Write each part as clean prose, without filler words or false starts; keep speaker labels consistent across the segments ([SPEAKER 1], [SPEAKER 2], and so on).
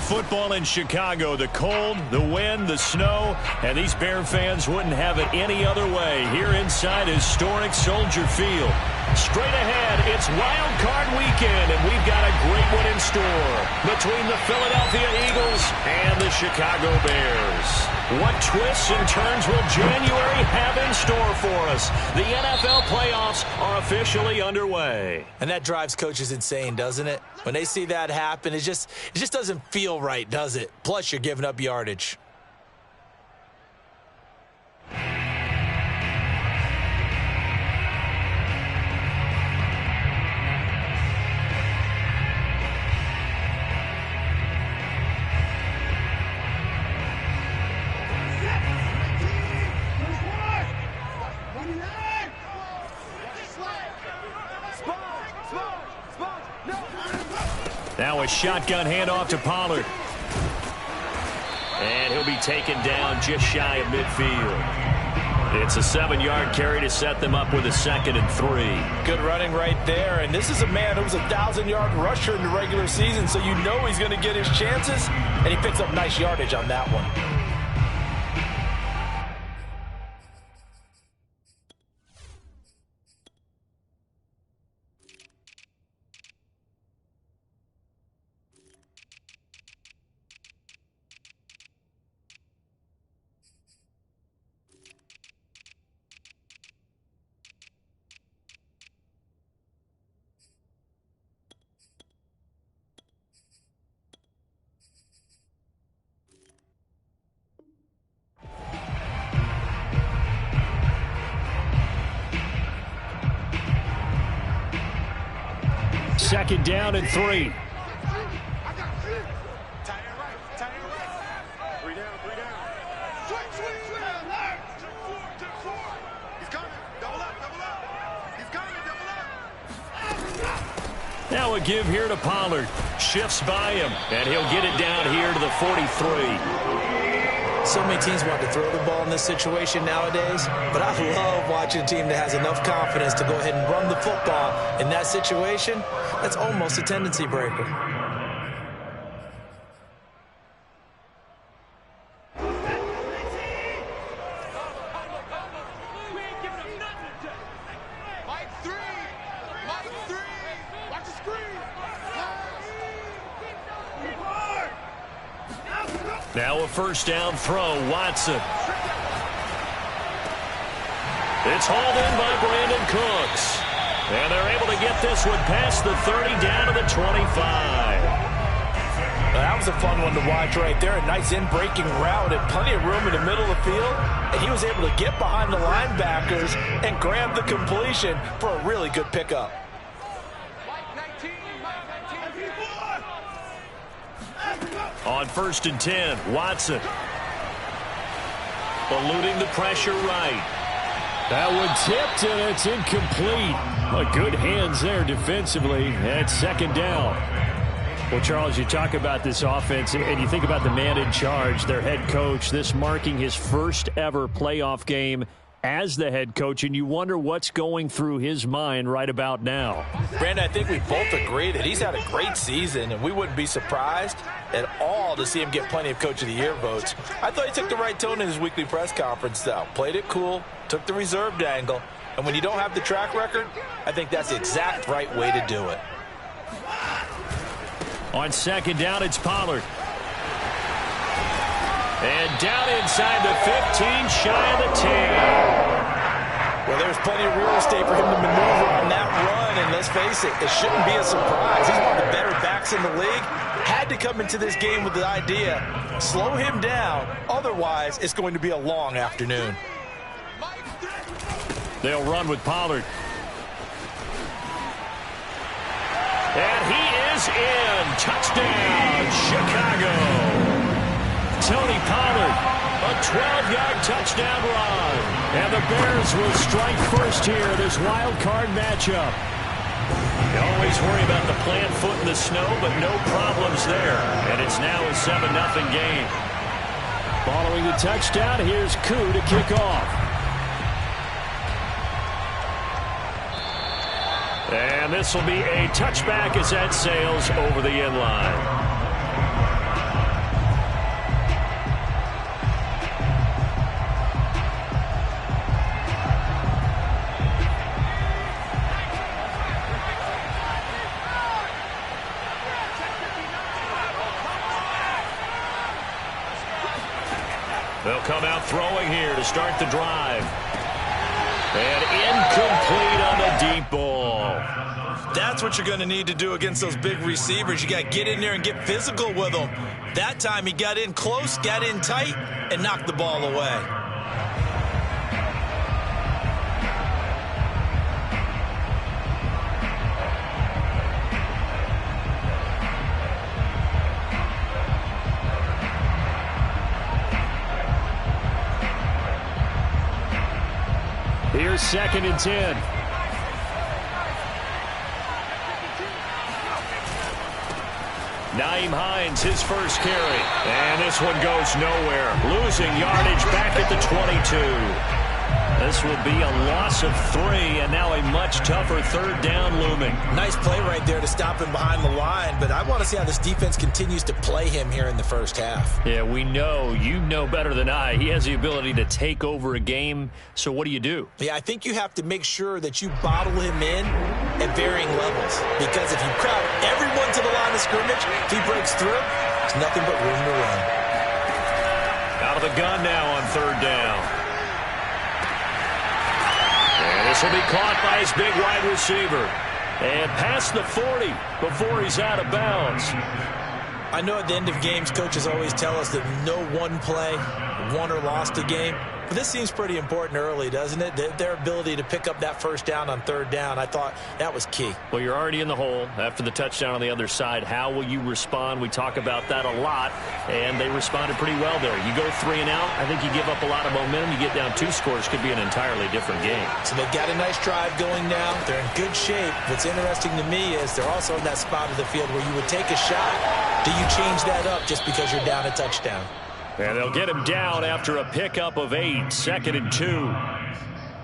[SPEAKER 1] Football in Chicago, the cold, the wind, the snow, and these Bear fans wouldn't have it any other way here inside historic Soldier Field. Straight ahead, it's Wild Card Weekend, and we've got a great one in store between the Philadelphia Eagles and the Chicago Bears. What twists and turns will January have in store for us? The NFL playoffs are officially underway.
[SPEAKER 2] And that drives coaches insane, doesn't it? When they see that happen, it just doesn't feel right, does it? Plus, you're giving up yardage.
[SPEAKER 1] Now a shotgun handoff to Pollard. And he'll be taken down just shy of midfield. It's a 7-yard carry to set them up with a 2nd and 3.
[SPEAKER 2] Good running right there. And this is a man who was a 1,000-yard rusher in the regular season, so you know he's going to get his chances. And he picks up nice yardage on that one.
[SPEAKER 1] Second down and 3. Now a give here to Pollard. Shifts by him, and he'll get it down here to the 43.
[SPEAKER 2] So many teams want to throw the ball in this situation nowadays, but I love watching a team that has enough confidence to go ahead and run the football in that situation. That's almost a tendency breaker.
[SPEAKER 1] Now a first down throw, Watson. It's hauled in by Brandon Cooks. And they're able to get this one past the 30 down to the 25.
[SPEAKER 2] That was a fun one to watch right there. A nice in-breaking route and plenty of room in the middle of the field. And he was able to get behind the linebackers and grab the completion for a really good pickup.
[SPEAKER 1] On 1st and 10, Watson. Eluding the pressure right. That one tipped, and it's incomplete. Good hands there defensively, and 2nd down. Well, Charles, you talk about this offense, and you think about the man in charge, their head coach, this marking his first ever playoff game as the head coach, and you wonder what's going through his mind right about now.
[SPEAKER 2] Brandon, I think we both agree that he's had a great season, and we wouldn't be surprised at all to see him get plenty of Coach of the Year votes. I thought he took the right tone in his weekly press conference, though. Played it cool, took the reserved angle, and when you don't have the track record, I think that's the exact right way to do it.
[SPEAKER 1] On 2nd down, it's Pollard. And down inside the 15, shy of the 10.
[SPEAKER 2] Well, there's plenty of real estate for him to maneuver on that run, and let's face it, it shouldn't be a surprise. He's one of the better backs in the league. Had to come into this game with the idea, slow him down, otherwise it's going to be a long afternoon.
[SPEAKER 1] They'll run with Pollard. And he is in. Touchdown, Chicago. Tony Pollard, a 12-yard touchdown run. And the Bears will strike first here, this wild card matchup. You always worry about the plant foot in the snow, but no problems there. And it's now a 7-0 game. Following the touchdown, here's Koo to kick off. And this will be a touchback as that sails over the end line. They'll come out throwing here to start the drive. And incomplete on the deep ball.
[SPEAKER 2] That's what you're going to need to do against those big receivers. You got to get in there and get physical with them. That time he got in close, got in tight, and knocked the ball away.
[SPEAKER 1] Here's 2nd and 10. Nyheim Hines, his first carry. And this one goes nowhere. Losing yardage back at the 22. This will be a loss of 3, and now a much tougher 3rd down looming.
[SPEAKER 2] Nice play right there to stop him behind the line, but I want to see how this defense continues to play him here in the first half.
[SPEAKER 1] Yeah, we know. You know better than I. He has the ability to take over a game, so what do?
[SPEAKER 2] Yeah, I think you have to make sure that you bottle him in at varying levels, because if you crowd everyone to the line of scrimmage, if he breaks through, there's nothing but room to run.
[SPEAKER 1] Out of the gun now on 3rd down. And this will be caught by his big wide receiver. And past the 40 before he's out of bounds.
[SPEAKER 2] I know at the end of games, coaches always tell us that no one play won or lost a game. But this seems pretty important early, doesn't it? Their ability to pick up that first down on 3rd down, I thought that was key.
[SPEAKER 1] Well, you're already in the hole after the touchdown on the other side. How will you respond? We talk about that a lot, and they responded pretty well there. You go 3 and out, I think you give up a lot of momentum. You get down 2 scores, could be an entirely different game.
[SPEAKER 2] So they've got a nice drive going now. They're in good shape. What's interesting to me is they're also in that spot of the field where you would take a shot. Do you change that up just because you're down a touchdown?
[SPEAKER 1] And they'll get him down after a pickup of 8, 2nd and 2.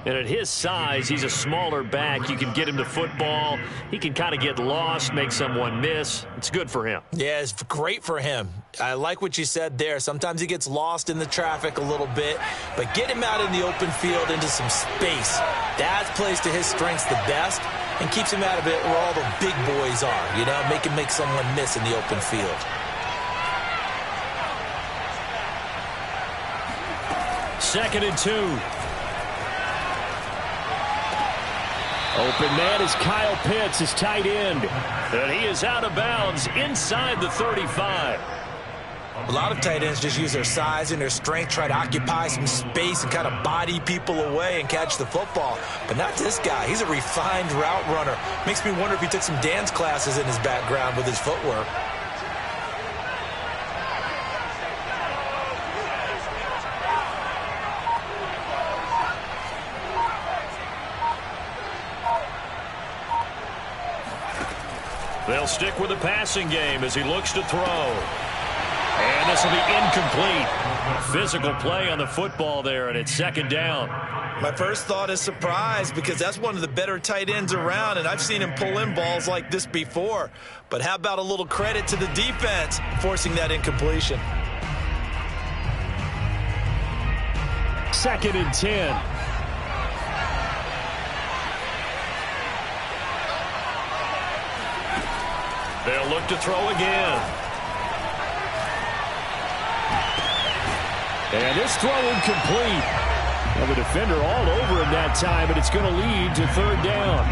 [SPEAKER 1] And at his size, he's a smaller back. You can get him to football. He can kind of get lost, make someone miss. It's good for him.
[SPEAKER 2] Yeah, it's great for him. I like what you said there. Sometimes he gets lost in the traffic a little bit, but get him out in the open field into some space. That plays to his strengths the best and keeps him out of it where all the big boys are, you know, make him make someone miss in the open field.
[SPEAKER 1] 2nd and 2. Open man is Kyle Pitts, his tight end. And he is out of bounds inside the 35.
[SPEAKER 2] A lot of tight ends just use their size and their strength, try to occupy some space and kind of body people away and catch the football. But not this guy. He's a refined route runner. Makes me wonder if he took some dance classes in his background with his footwork.
[SPEAKER 1] They'll stick with the passing game as he looks to throw. And this will be incomplete. Physical play on the football there, and it's 2nd down.
[SPEAKER 2] My first thought is surprise because that's one of the better tight ends around, and I've seen him pull in balls like this before. But how about a little credit to the defense forcing that incompletion?
[SPEAKER 1] 2nd and 10. They'll look to throw again. And this throw incomplete. Well, the defender all over him that time, but it's going to lead to 3rd down.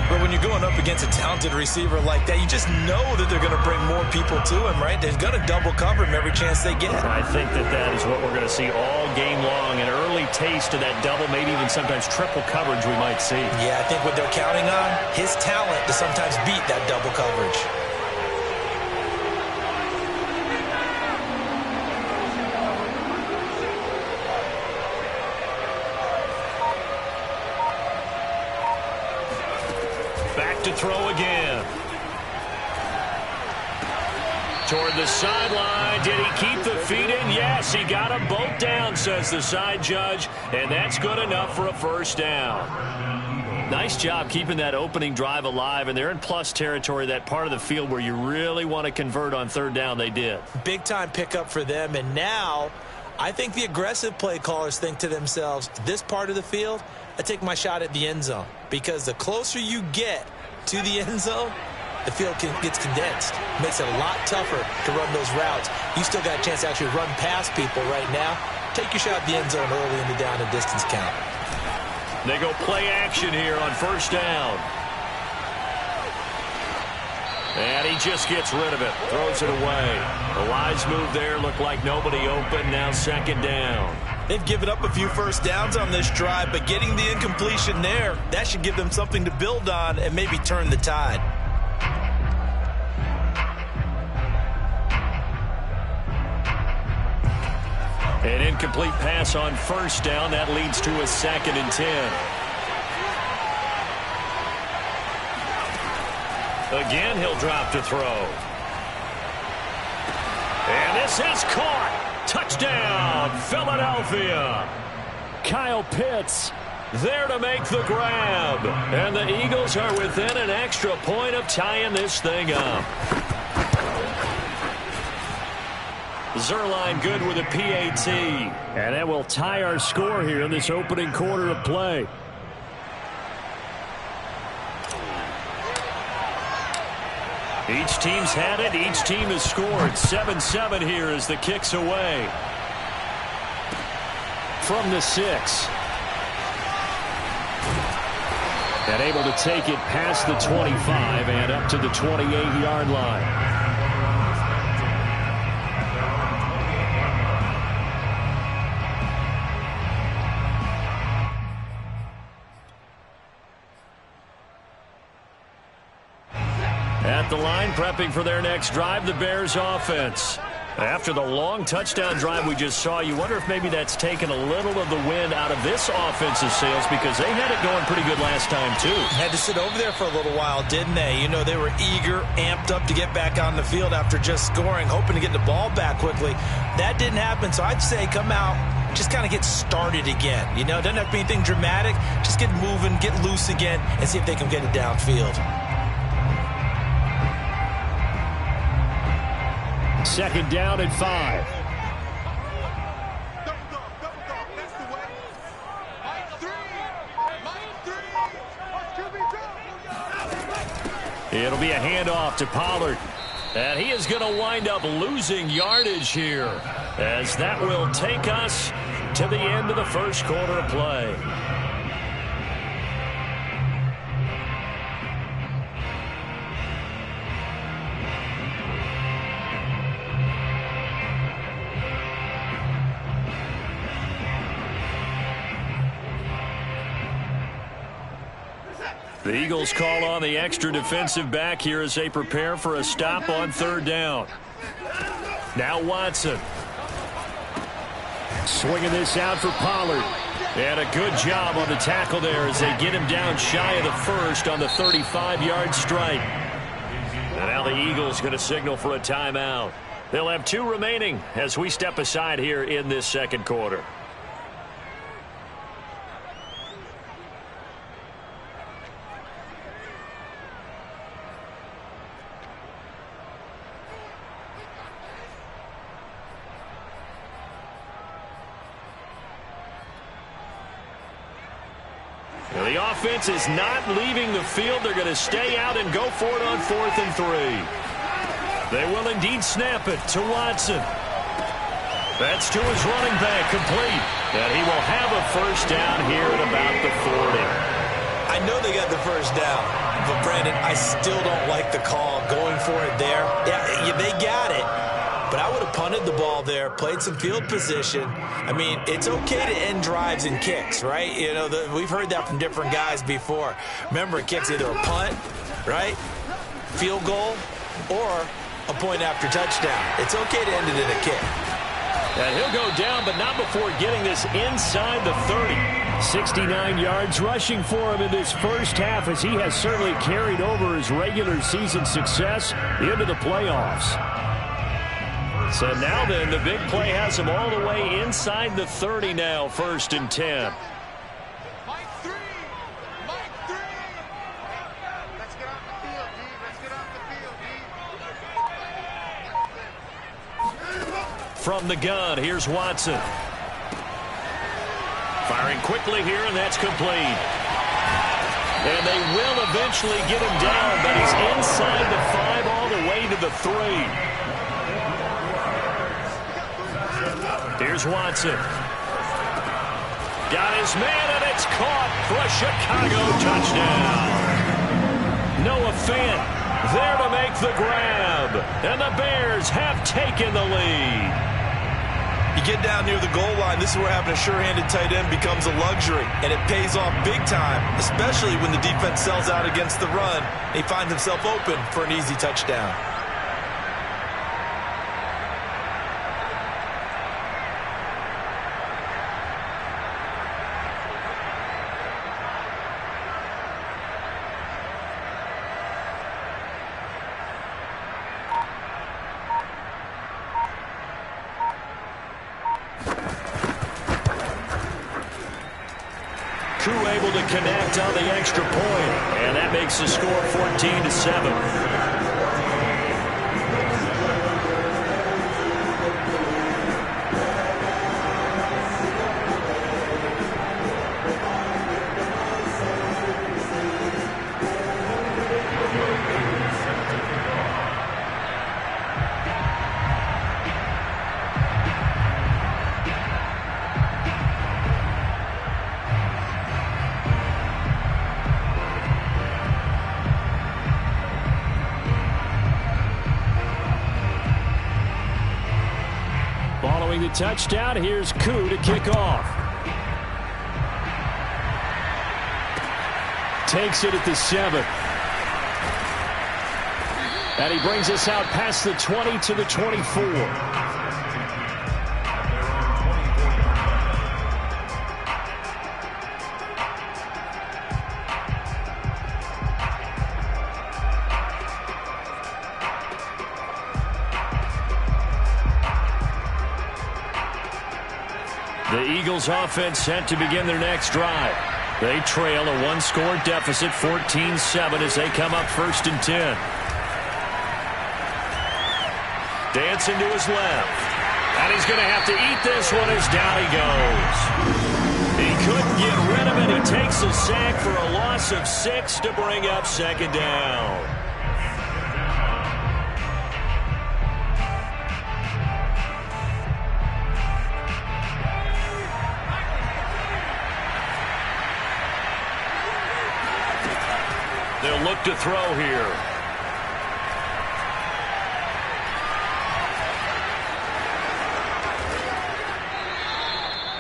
[SPEAKER 2] But when you're going up against a talented receiver like that, you just know that they're going to bring more people to him, right? They're going to double cover him every chance they get.
[SPEAKER 1] I think that is what we're going to see all game long. An early taste of that double, maybe even sometimes triple coverage we might see.
[SPEAKER 2] Yeah, I think what they're counting on, his talent to sometimes beat that double coverage.
[SPEAKER 1] Back to throw again. Toward the sideline. Did he keep the feet in? Yes, he got them both down, says the side judge. And that's good enough for a 1st down. Nice job keeping that opening drive alive. And they're in plus territory, that part of the field where you really want to convert on 3rd down. They did.
[SPEAKER 2] Big time pickup for them. And now I think the aggressive play callers think to themselves, this part of the field, I take my shot at the end zone. Because the closer you get to the end zone, the field gets condensed. Makes it a lot tougher to run those routes. You still got a chance to actually run past people right now. Take your shot at the end zone early in the down and distance count.
[SPEAKER 1] They go play action here on first down. And he just gets rid of it. Throws it away. The wise move there. Looked like nobody open. Now second down.
[SPEAKER 2] They've given up a few first downs on this drive, but getting the incompletion there, that should give them something to build on and maybe turn the tide.
[SPEAKER 1] An incomplete pass on first down. That leads to a 2nd and 10. Again, he'll drop to throw. And this is caught. Touchdown, Philadelphia. Kyle Pitts there to make the grab. And the Eagles are within an extra point of tying this thing up. Zerline good with a PAT. And that will tie our score here in this opening quarter of play. Each team's had it. Each team has scored. 7-7 here as the kick's away. From the 6. And able to take it past the 25 and up to the 28-yard line. At the line, prepping for their next drive, the Bears offense. After the long touchdown drive we just saw, you wonder if maybe that's taken a little of the wind out of this offensive sails, because they had it going pretty good last time, too.
[SPEAKER 2] Had to sit over there for a little while, didn't they? You know, they were eager, amped up to get back on the field after just scoring, hoping to get the ball back quickly. That didn't happen, so I'd say come out, just kind of get started again. You know, it doesn't have to be anything dramatic. Just get moving, get loose again, and see if they can get it downfield.
[SPEAKER 1] 2nd down and 5. It'll be a handoff to Pollard. And he is going to wind up losing yardage here, as that will take us to the end of the first quarter of play. The Eagles call on the extra defensive back here as they prepare for a stop on 3rd down. Now Watson. Swinging this out for Pollard. And a good job on the tackle there as they get him down shy of the 1st on the 35-yard strike. And now the Eagles going to signal for a timeout. They'll have 2 remaining as we step aside here in this second quarter. The offense is not leaving the field. They're going to stay out and go for it on 4th and 3. They will indeed snap it to Watson. That's to his running back, complete. And he will have a first down here at about the 40.
[SPEAKER 2] I know they got the first down, but Brandon, I still don't like the call going for it there. Yeah, they got it. But I would have punted the ball there, played some field position. I mean, it's okay to end drives and kicks, right? You know, we've heard that from different guys before. Remember, a kick's either a punt, right, field goal, or a point after touchdown. It's okay to end it in a kick.
[SPEAKER 1] And he'll go down, but not before getting this inside the 30. 69 yards rushing for him in this first half, as he has certainly carried over his regular season success into the playoffs. So now then, the big play has him all the way inside the 30 now, 1st and 10. From the gun, here's Watson. Firing quickly here, and that's complete. And they will eventually get him down, but he's inside the 5 all the way to the 3. Here's Watson. Got his man, and it's caught for a Chicago touchdown. Noah Fant there to make the grab, and the Bears have taken the lead.
[SPEAKER 2] You get down near the goal line, this is where having a sure-handed tight end becomes a luxury, and it pays off big time, especially when the defense sells out against the run. He finds himself open for an easy touchdown.
[SPEAKER 1] Able to connect on the extra point, and that makes the score 14-7. Following the touchdown, here's Koo to kick off. Takes it at the 7. And he brings us out past the 20 to the 24. The Eagles offense set to begin their next drive. They trail a one-score deficit, 14-7, as they come up 1st and 10. Dancing to his left. And he's going to have to eat this one as down he goes. He couldn't get rid of it. He takes a sack for a loss of 6 to bring up 2nd down. They'll look to throw here.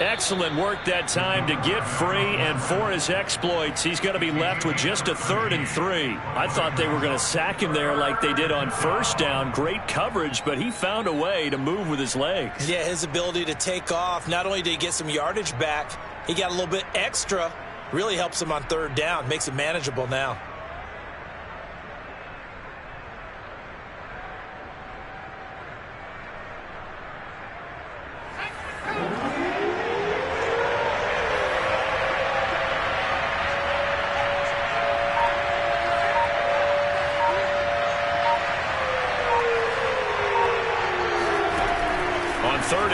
[SPEAKER 1] Excellent work that time to get free, and for his exploits, he's going to be left with just a 3rd and 3. I thought they were going to sack him there like they did on 1st down. Great coverage, but he found a way to move with his legs.
[SPEAKER 2] Yeah, his ability to take off, not only did he get some yardage back, he got a little bit extra. Really helps him on 3rd down, makes it manageable now.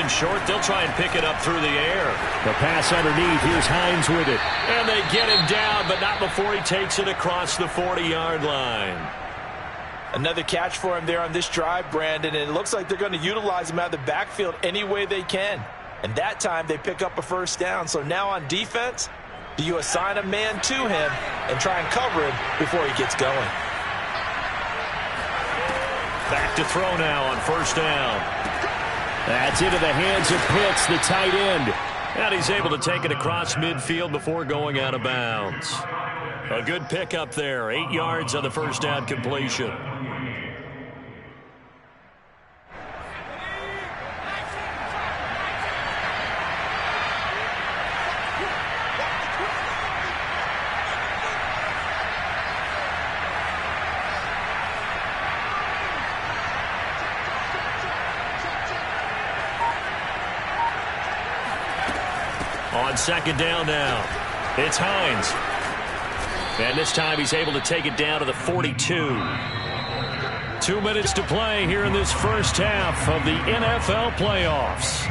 [SPEAKER 1] Short, they'll try and pick it up through the air. The pass underneath, here's Hines with it. And they get him down, but not before he takes it across the 40-yard line.
[SPEAKER 2] Another catch for him there on this drive, Brandon, and it looks like they're going to utilize him out of the backfield any way they can. And that time they pick up a 1st down. So now on defense, do you assign a man to him and try and cover him before he gets going?
[SPEAKER 1] Back to throw now on 1st down. That's into the hands of Pitts, the tight end. And he's able to take it across midfield before going out of bounds. A good pickup there. 8 yards on the 1st down completion. On 2nd down now, it's Hines. And this time he's able to take it down to the 42. 2 minutes to play here in this 1st half of the NFL playoffs.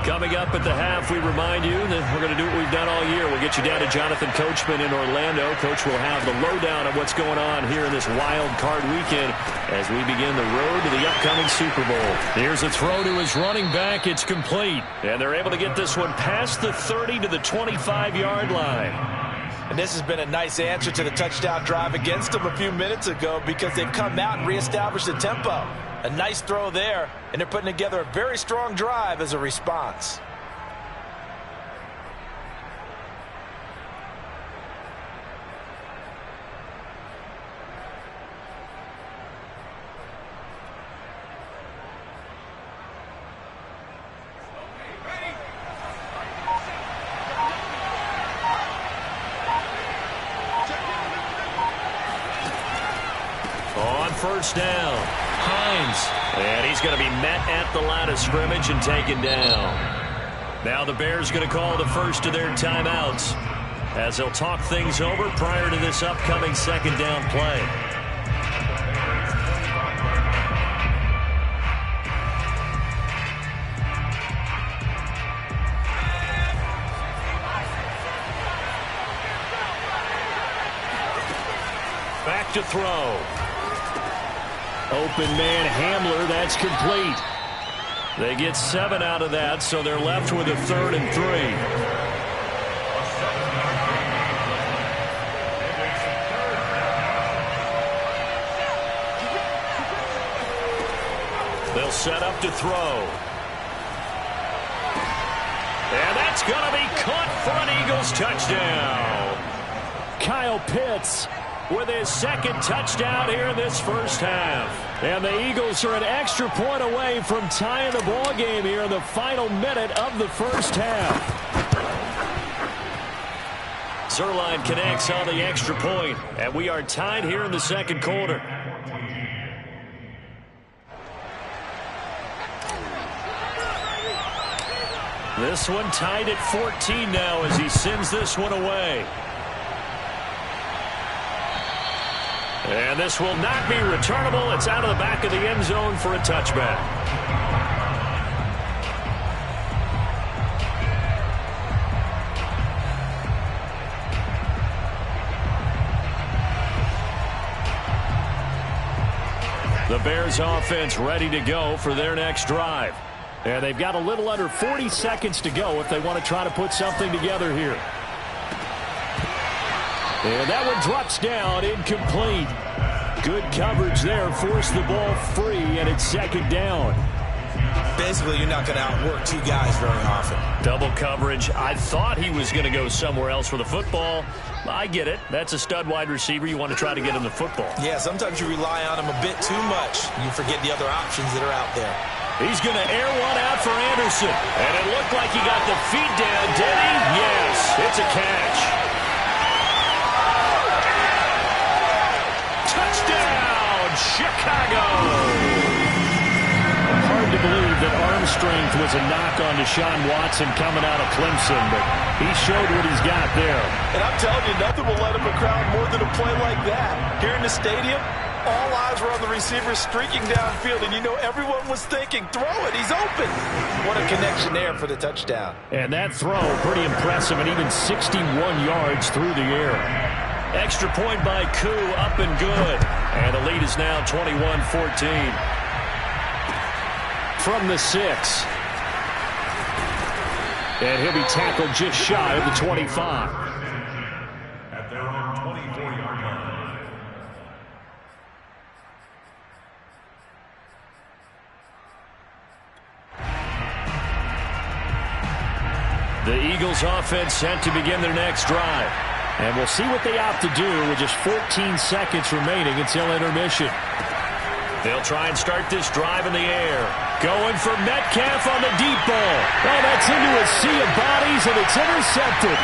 [SPEAKER 1] Coming up at the half, we remind you that we're going to do what we've done all year. We'll get you down to Jonathan Coachman in Orlando. Coach will have the lowdown of what's going on here in this wild card weekend as we begin the road to the upcoming Super Bowl. Here's a throw to his running back. It's complete. And they're able to get this one past the 30 to the 25-yard line.
[SPEAKER 2] And this has been a nice answer to the touchdown drive against them a few minutes ago because they've come out and reestablished the tempo. A nice throw there, and they're putting together a very strong drive as a response.
[SPEAKER 1] On first down, Hines. And he's going to be met at the line of scrimmage and taken down. Now the Bears going to call the first of their timeouts as they'll talk things over prior to this upcoming second down play. Back to throw. Open man Hamler, that's complete. They get 7 out of that, so they're left with a 3rd and 3. They'll set up to throw. And that's going to be caught for an Eagles touchdown. Kyle Pitts with his second touchdown here in this first half. And the Eagles are an extra point away from tying the ball game here in the final minute of the first half. Zerline connects on the extra point, and we are tied here in the second quarter. This one tied at 14 now as he sends this one away. And this will not be returnable. It's out of the back of the end zone for a touchback. The Bears offense ready to go for their next drive. And they've got a little under 40 seconds to go if they want to try to put something together here. And that one drops down, incomplete. Good coverage there, forced the ball free, and it's second down.
[SPEAKER 3] Basically, you're not going to outwork two guys very often.
[SPEAKER 1] Double coverage. I thought he was going to go somewhere else for the football. I get it. That's a stud wide receiver. You want to try to get him the football.
[SPEAKER 3] Yeah, sometimes you rely on him a bit too much. You forget the other options that are out there.
[SPEAKER 1] He's going to air one out for Anderson. And it looked like he got the feet down, did he? Yes, it's a catch. Touchdown, Chicago! Hard to believe that arm strength was a knock on Deshaun Watson coming out of Clemson, but he showed what he's got there.
[SPEAKER 2] And I'm telling you, nothing will let him a crowd more than a play like that. Here in the stadium, all eyes were on the receiver streaking downfield, and you know everyone was thinking, throw it, he's open. What a connection there for the touchdown.
[SPEAKER 1] And that throw, pretty impressive, and even 61 yards through the air. Extra point by Koo, up and good. And the lead is now 21-14. From the 6. And he'll be tackled just shy of the 25.
[SPEAKER 4] At their own 24-yard line.
[SPEAKER 1] The Eagles offense set to begin their next drive. And we'll see what they opt to do with just 14 seconds remaining until intermission. They'll try and start this drive in the air. Going for Metcalf on the deep ball. Oh, that's into a sea of bodies, and it's intercepted.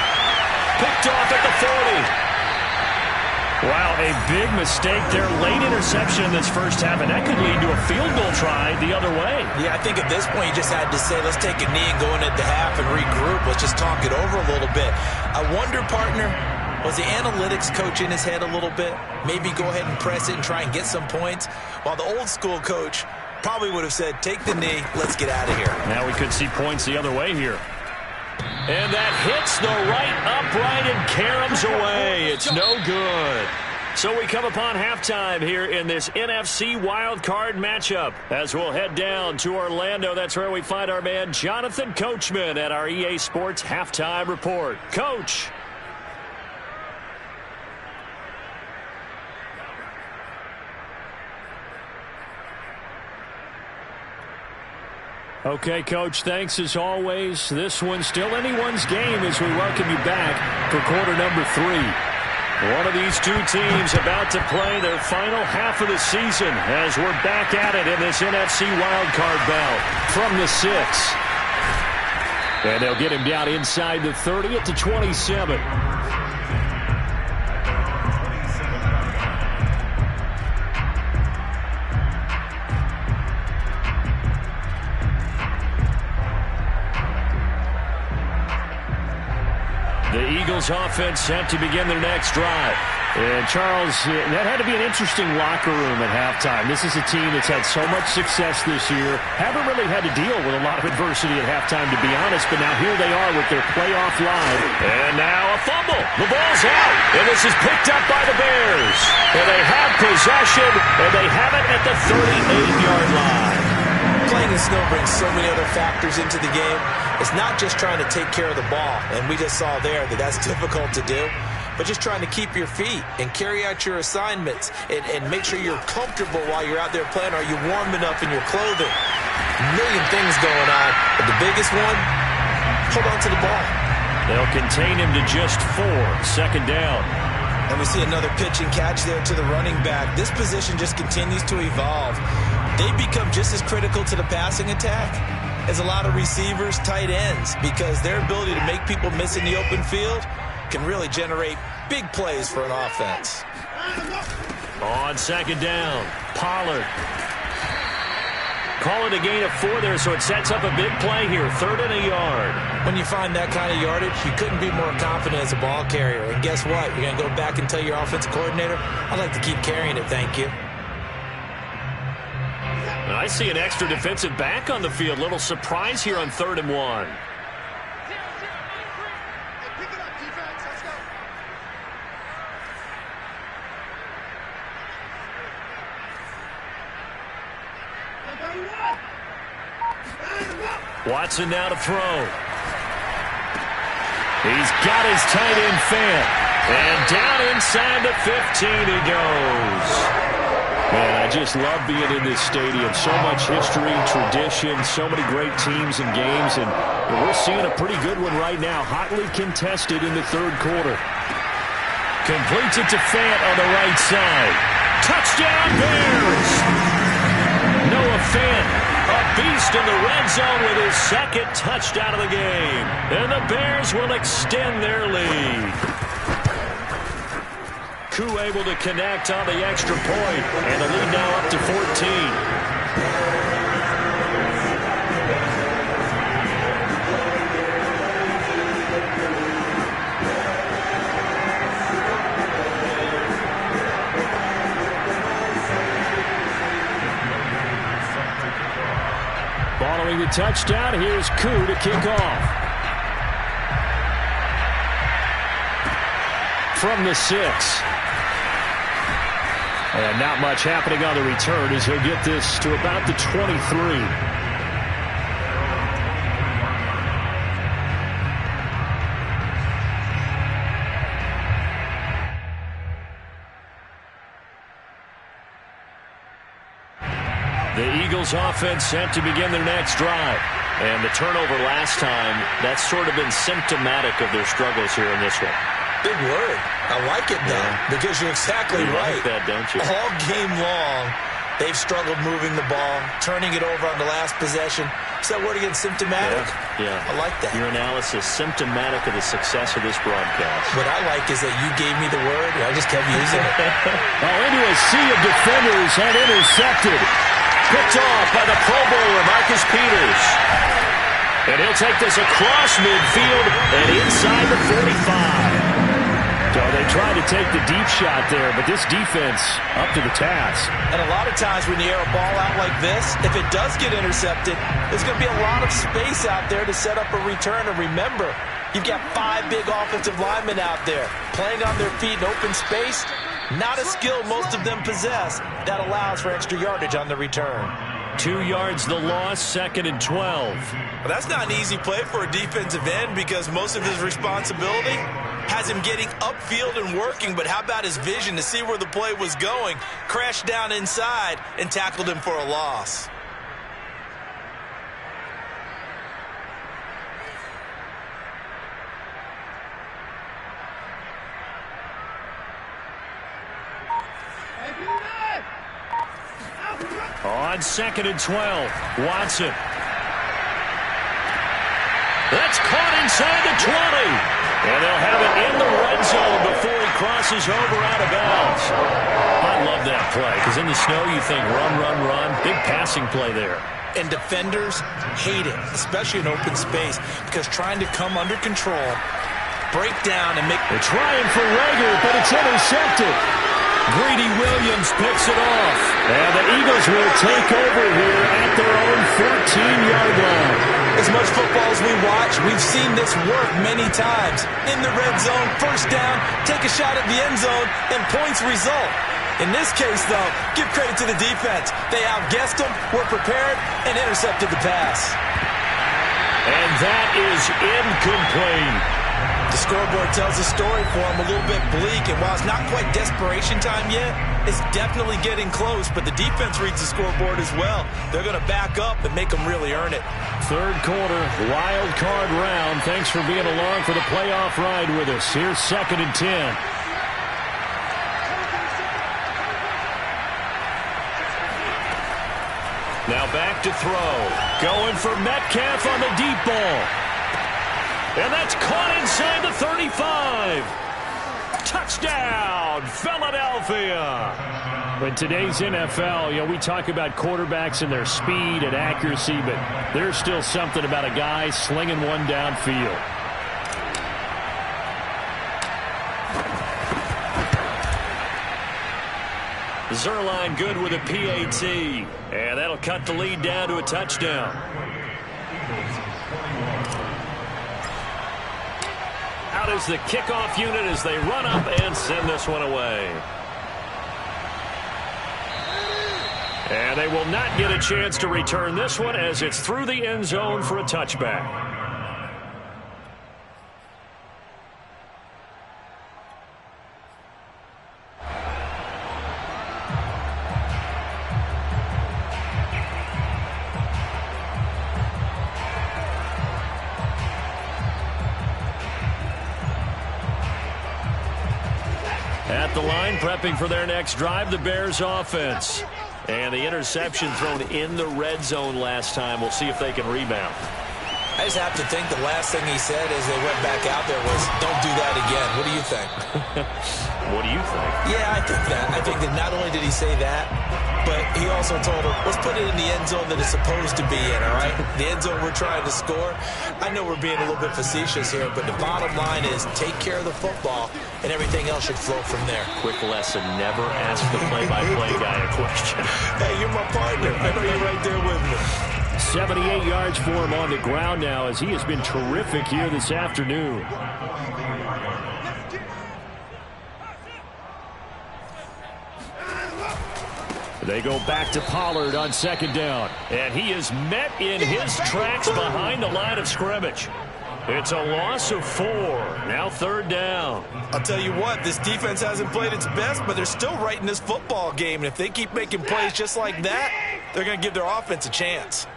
[SPEAKER 1] Picked off at the 40. Wow, a big mistake there. Late interception in this first half, and that could lead to a field goal try the other way.
[SPEAKER 3] Yeah, I think at this point you just had to say, let's take a knee and go into the half and regroup. Let's just talk it over a little bit. I wonder, partner, was the analytics coach in his head a little bit? Maybe go ahead and press it and try and get some points? While the old school coach probably would have said, take the knee, let's get out of here.
[SPEAKER 1] Now we could see points the other way here. And that hits the right upright and caroms away. It's no good. So we come upon halftime here in this NFC wildcard matchup as we'll head down to Orlando. That's where we find our man Jonathan Coachman at our EA Sports Halftime Report. Coach. Okay, Coach, thanks as always. This one's still anyone's game as we welcome you back for quarter number 3. One of these two teams about to play their final half of the season as we're back at it in this NFC wildcard bout from the 6. And they'll get him down inside the 30 at the 27. The Eagles offense set to begin their next drive. And Charles, that had to be an interesting locker room at halftime. This is a team that's had so much success this year. Haven't really had to deal with a lot of adversity at halftime, to be honest. But now here they are with their playoff line. And now a fumble. The ball's out. And this is picked up by the Bears. And they have possession. And they have it at the 38-yard line.
[SPEAKER 3] Playing in snow brings so many other factors into the game. It's not just trying to take care of the ball, and we just saw there that that's difficult to do, but just trying to keep your feet and carry out your assignments and make sure you're comfortable while you're out there playing. Are you warm enough in your clothing? A million things going on, but the biggest one, hold on to the ball.
[SPEAKER 1] They'll contain him to just 4, second down.
[SPEAKER 3] And we see another pitch and catch there to the running back. This position just continues to evolve. They become just as critical to the passing attack as a lot of receivers, tight ends, because their ability to make people miss in the open field can really generate big plays for an offense.
[SPEAKER 1] On second down, Pollard. Call it a gain of 4 there, so it sets up a big play here, 3rd and a yard.
[SPEAKER 3] When you find that kind of yardage, you couldn't be more confident as a ball carrier. And guess what? You're going to go back and tell your offensive coordinator, I'd like to keep carrying it, thank you.
[SPEAKER 1] I see an extra defensive back on the field. Little surprise here on 3rd and 1. Watson now to throw. He's got his tight end fan. And down inside the 15 he goes. Man, I just love being in this stadium. So much history, tradition, so many great teams and games. And we're seeing a pretty good one right now. Hotly contested in the 3rd quarter. Completes it to Fant on the right side. Touchdown Bears! Noah Fant, a beast in the red zone with his 2nd touchdown of the game. And the Bears will extend their lead. Koo able to connect on the extra point, and the lead now up to 14. Following the touchdown, here's Koo to kick off. From the 6. And not much happening on the return as he'll get this to about the 23. The Eagles offense set to begin their next drive. And the turnover last time, that's sort of been symptomatic of their struggles here in this one.
[SPEAKER 3] Big word. I like it, though, because you're exactly right.
[SPEAKER 1] You like that, don't you?
[SPEAKER 3] All game long, they've struggled moving the ball, turning it over on the last possession. Is that word again, symptomatic?
[SPEAKER 1] Yeah.
[SPEAKER 3] I like that.
[SPEAKER 1] Your analysis, symptomatic of the success of this broadcast.
[SPEAKER 3] What I like is that you gave me the word, and I just kept using it.
[SPEAKER 1] Well, into a sea of defenders and intercepted. Picked off by the Pro Bowler, Marcus Peters. And he'll take this across midfield and inside the 45. So they They tried to take the deep shot there, but this defense up to the task.
[SPEAKER 3] And a lot of times when you air a ball out like this, if it does get intercepted, there's going to be a lot of space out there to set up a return. And remember, you've got 5 big offensive linemen out there playing on their feet in open space. Not a skill most of them possess that allows for extra yardage on the return.
[SPEAKER 1] 2 yards the loss, 2nd and 12.
[SPEAKER 3] Well, that's not an easy play for a defensive end because most of his responsibility has him getting upfield and working, but how about his vision to see where the play was going, crashed down inside, and tackled him for a loss.
[SPEAKER 1] On 2nd and 12, Watson. That's caught inside the 20. And they'll have it in the red zone before he crosses over out of bounds. I love that play because in the snow you think run, run, run. Big passing play there.
[SPEAKER 3] And defenders hate it, especially in open space, because trying to come under control, break down, and make...
[SPEAKER 1] They're trying for Rager, but it's intercepted. Greedy Williams picks it off. And the Eagles will take over here at their own 14-yard line.
[SPEAKER 3] As much football as we watch, we've seen this work many times. In the red zone, first down, take a shot at the end zone, and points result. In this case, though, give credit to the defense. They outguessed them, were prepared, and intercepted the pass.
[SPEAKER 1] And that is incomplete.
[SPEAKER 3] The scoreboard tells a story for him, a little bit bleak, and while it's not quite desperation time yet, it's definitely getting close, but the defense reads the scoreboard as well. They're going to back up and make them really earn it.
[SPEAKER 1] Third quarter, wild card round. Thanks for being along for the playoff ride with us. Here's 2nd and 10. Now back to throw. Going for Metcalf on the deep ball. And that's caught inside the 35. Touchdown, Philadelphia. In today's NFL, we talk about quarterbacks and their speed and accuracy, but there's still something about a guy slinging one downfield. Zerline good with a PAT, and that'll cut the lead down to a touchdown. Out is the kickoff unit as they run up and send this one away. And they will not get a chance to return this one as it's through the end zone for a touchback. At the line, prepping for their next drive, the Bears offense. And the interception thrown in the red zone last time. We'll see if they can rebound.
[SPEAKER 3] I just have to think the last thing he said as they went back out there was, don't do that again. What do you think?
[SPEAKER 1] What do you think?
[SPEAKER 3] Yeah, I think that. I think that not only did he say that, but he also told him, let's put it in the end zone that it's supposed to be in, all right? The end zone we're trying to score. I know we're being a little bit facetious here, but the bottom line is take care of the football, and everything else should flow from there.
[SPEAKER 1] Quick lesson, never ask the play-by-play guy a question.
[SPEAKER 3] Hey, you're my partner. I know you're right there with me.
[SPEAKER 1] 78 yards for him on the ground now as he has been terrific here this afternoon. They go back to Pollard on 2nd down. And he is met in his tracks behind the line of scrimmage. It's a loss of 4. Now 3rd down.
[SPEAKER 3] I'll tell you what, this defense hasn't played its best, but they're still right in this football game. And if they keep making plays just like that, they're going to give their offense a chance.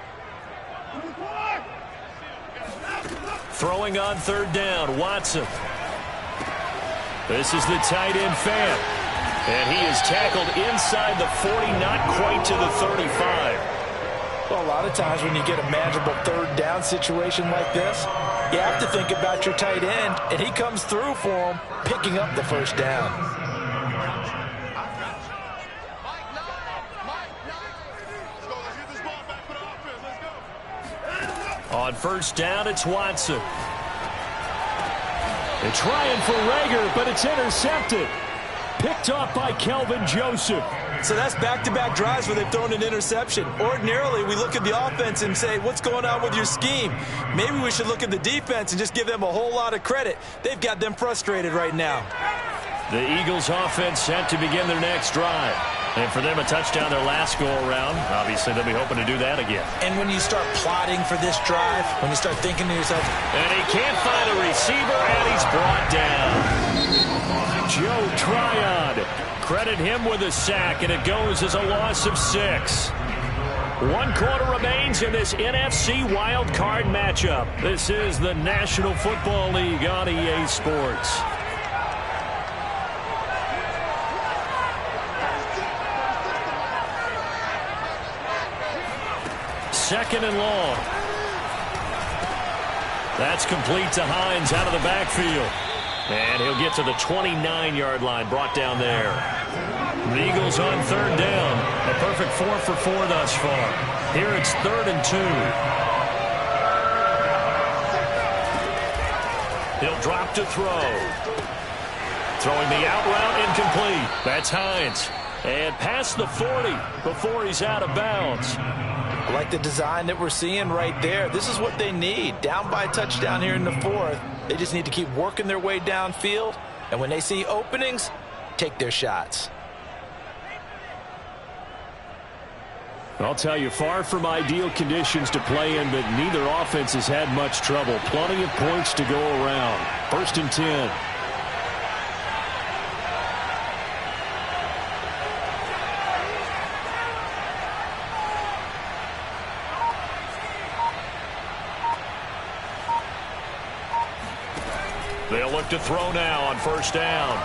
[SPEAKER 1] Throwing on 3rd down, Watson. This is the tight end Fant. And he is tackled inside the 40, not quite to the 35.
[SPEAKER 3] Well, a lot of times when you get a manageable 3rd down situation like this, you have to think about your tight end, and he comes through for him, picking up the 1st down. On 1st down, it's Watson.
[SPEAKER 1] They're trying for Rager, but it's intercepted. Picked off by Kelvin Joseph.
[SPEAKER 3] So that's back-to-back drives where they've thrown an interception. Ordinarily, we look at the offense and say, what's going on with your scheme? Maybe we should look at the defense and just give them a whole lot of credit. They've got them frustrated right now.
[SPEAKER 1] The Eagles offense set to begin their next drive. And for them, a touchdown their last go-around. Obviously, they'll be hoping to do that again.
[SPEAKER 3] And when you start plotting for this drive, when you start thinking to yourself,
[SPEAKER 1] and he can't find a receiver, and he's brought down. Joe Tryon. Credit him with a sack, and it goes as a loss of 6. 1 quarter remains in this NFC Wild Card matchup. This is the National Football League on EA Sports. Second and long. That's complete to Hines out of the backfield. And he'll get to the 29-yard line, brought down there. The Eagles on third down. A perfect 4 for 4 thus far. Here it's 3rd and 2. He'll drop to throw. Throwing the out route incomplete. That's Hines. And past the 40 before he's out of bounds.
[SPEAKER 3] I like the design that we're seeing right there. This is what they need. Down by a touchdown here in the 4th. They just need to keep working their way downfield. And when they see openings, take their shots.
[SPEAKER 1] I'll tell you, far from ideal conditions to play in, but neither offense has had much trouble. Plenty of points to go around. 1st and 10. They'll look to throw now on 1st down.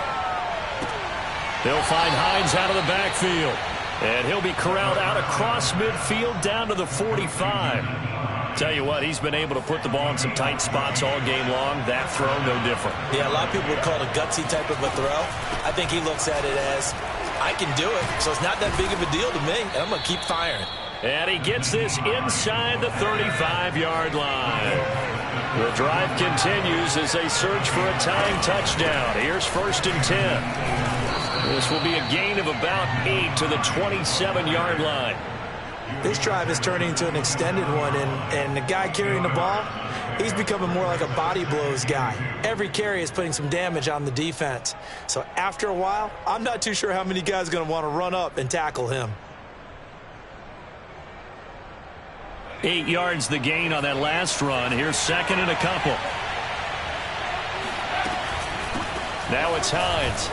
[SPEAKER 1] They'll find Hines out of the backfield. And he'll be corralled out across midfield down to the 45. Tell you what, he's been able to put the ball in some tight spots all game long. That throw, no different.
[SPEAKER 3] Yeah, a lot of people would call it a gutsy type of a throw. I think he looks at it as, I can do it, so it's not that big of a deal to me, and I'm going to keep firing.
[SPEAKER 1] And he gets this inside the 35-yard line. The drive continues as they search for a tying touchdown. Here's 1st and 10. This will be a gain of about 8 to the 27-yard line.
[SPEAKER 3] This drive is turning into an extended one, and the guy carrying the ball, he's becoming more like a body blows guy. Every carry is putting some damage on the defense. So after a while, I'm not too sure how many guys are going to want to run up and tackle him.
[SPEAKER 1] 8 yards the gain on that last run. Here's 2nd and a couple. Now it's Hines.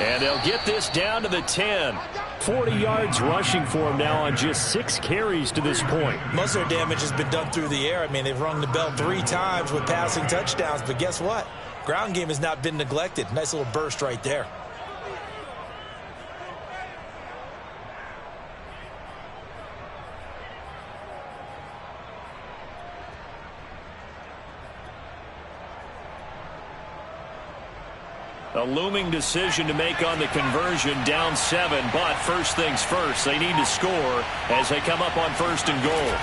[SPEAKER 1] And they'll get this down to the 10. 40 yards rushing for him now on just 6 carries to this point.
[SPEAKER 3] Most of their damage has been done through the air. I mean, they've rung the bell 3 times with passing touchdowns. But guess what? Ground game has not been neglected. Nice little burst right there.
[SPEAKER 1] A looming decision to make on the conversion, down 7, but first things first, they need to score as they come up on 1st and goal.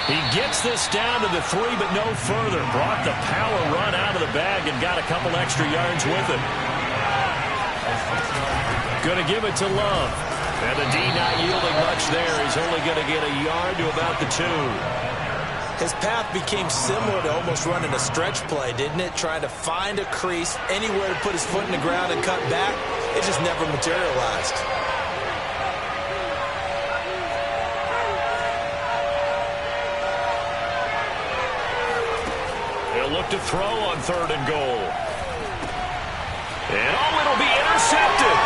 [SPEAKER 1] He gets this down to the 3, but no further. Brought the power run out of the bag and got a couple extra yards with it. Going to give it to Love. And the D not yielding much there. He's only going to get a yard to about the 2.
[SPEAKER 3] His path became similar to almost running a stretch play, didn't it? Trying to find a crease, anywhere to put his foot in the ground and cut back. It just never materialized.
[SPEAKER 1] They'll look to throw on 3rd and goal. And it'll be intercepted.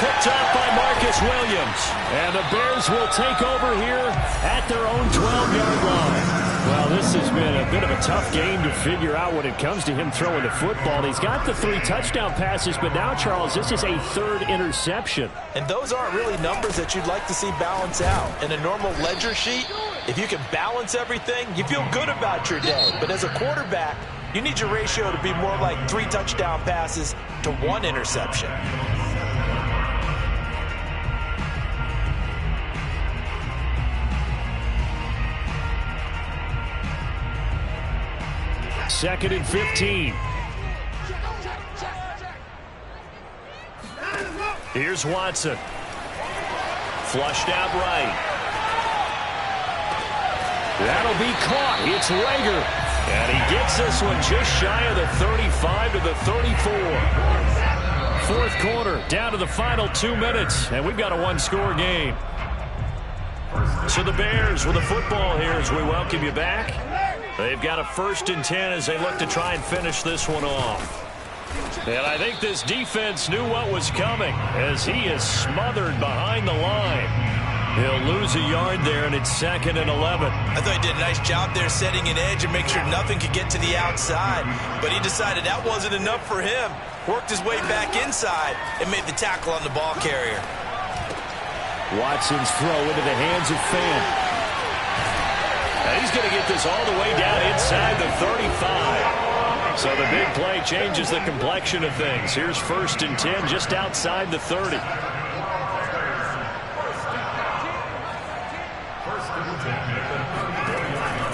[SPEAKER 1] Picked up by Marcus Williams. And the Bears will take over here at their own 12-yard line. Well, this has been a bit of a tough game to figure out when it comes to him throwing the football. He's got the 3 touchdown passes, but now, Charles, this is a 3rd interception.
[SPEAKER 3] And those aren't really numbers that you'd like to see balance out. In a normal ledger sheet, if you can balance everything, you feel good about your day. But as a quarterback, you need your ratio to be more like 3 touchdown passes to 1 interception.
[SPEAKER 1] 2nd and 15. Here's Watson. Flushed out right. That'll be caught. It's Rager. And he gets this one just shy of the 35 to the 34. Fourth quarter, down to the final 2 minutes, and we've got a one-score game. So the Bears with the football here as we welcome you back. They've got a 1st and 10 as they look to try and finish this one off. And I think this defense knew what was coming as he is smothered behind the line. He'll lose a yard there, and it's 2nd and 11.
[SPEAKER 3] I thought he did a nice job there setting an edge and make sure nothing could get to the outside. But he decided that wasn't enough for him. Worked his way back inside and made the tackle on the ball carrier.
[SPEAKER 1] Watson's throw into the hands of Fan. Now he's going to get this all the way down inside the 35. So the big play changes the complexion of things. Here's 1st and 10 just outside the 30.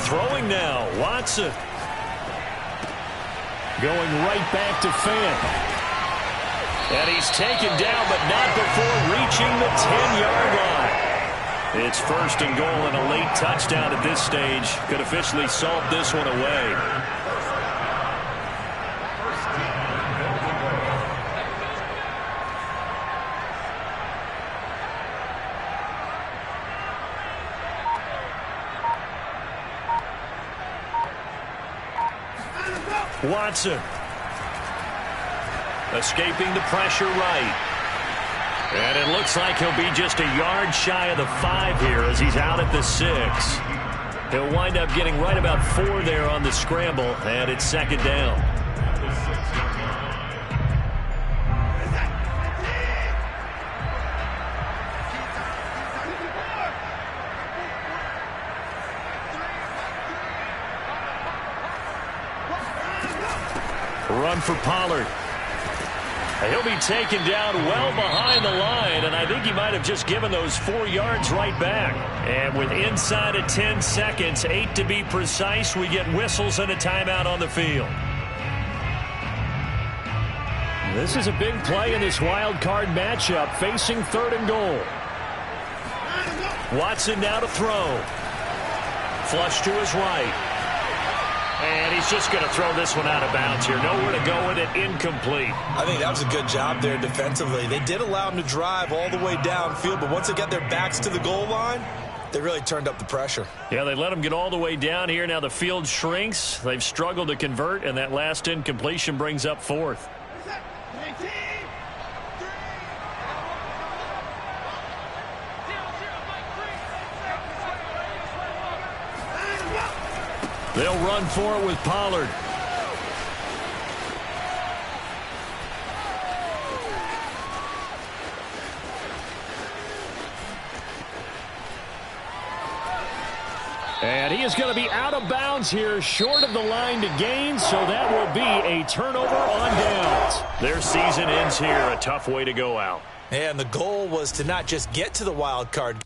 [SPEAKER 1] Throwing now, Watson. Going right back to Fan. And he's taken down, but not before reaching the 10-yard line. It's 1st and goal and a late touchdown at this stage. Could officially salt this one away. Watson. Escaping the pressure right. And it looks like he'll be just a yard shy of the 5 here as he's out at the 6. He'll wind up getting right about 4 there on the scramble, and it's 2nd down. Run for Pollard. He'll be taken down well behind the line, and I think he might have just given those 4 yards right back. And with inside of 10 seconds, 8 to be precise, we get whistles and a timeout on the field. This is a big play in this wild card matchup, facing 3rd and goal. Watson now to throw. Flush to his right. And he's just going to throw this one out of bounds here. Nowhere to go with it. Incomplete.
[SPEAKER 3] I think that was a good job there defensively. They did allow him to drive all the way downfield, but once they got their backs to the goal line, they really turned up the pressure.
[SPEAKER 1] Yeah, they let him get all the way down here. Now the field shrinks. They've struggled to convert, and that last incompletion brings up 4th. They'll run for it with Pollard. And he is going to be out of bounds here, short of the line to gain, so that will be a turnover on downs. Their season ends here, a tough way to go out.
[SPEAKER 3] And the goal was to not just get to the wild card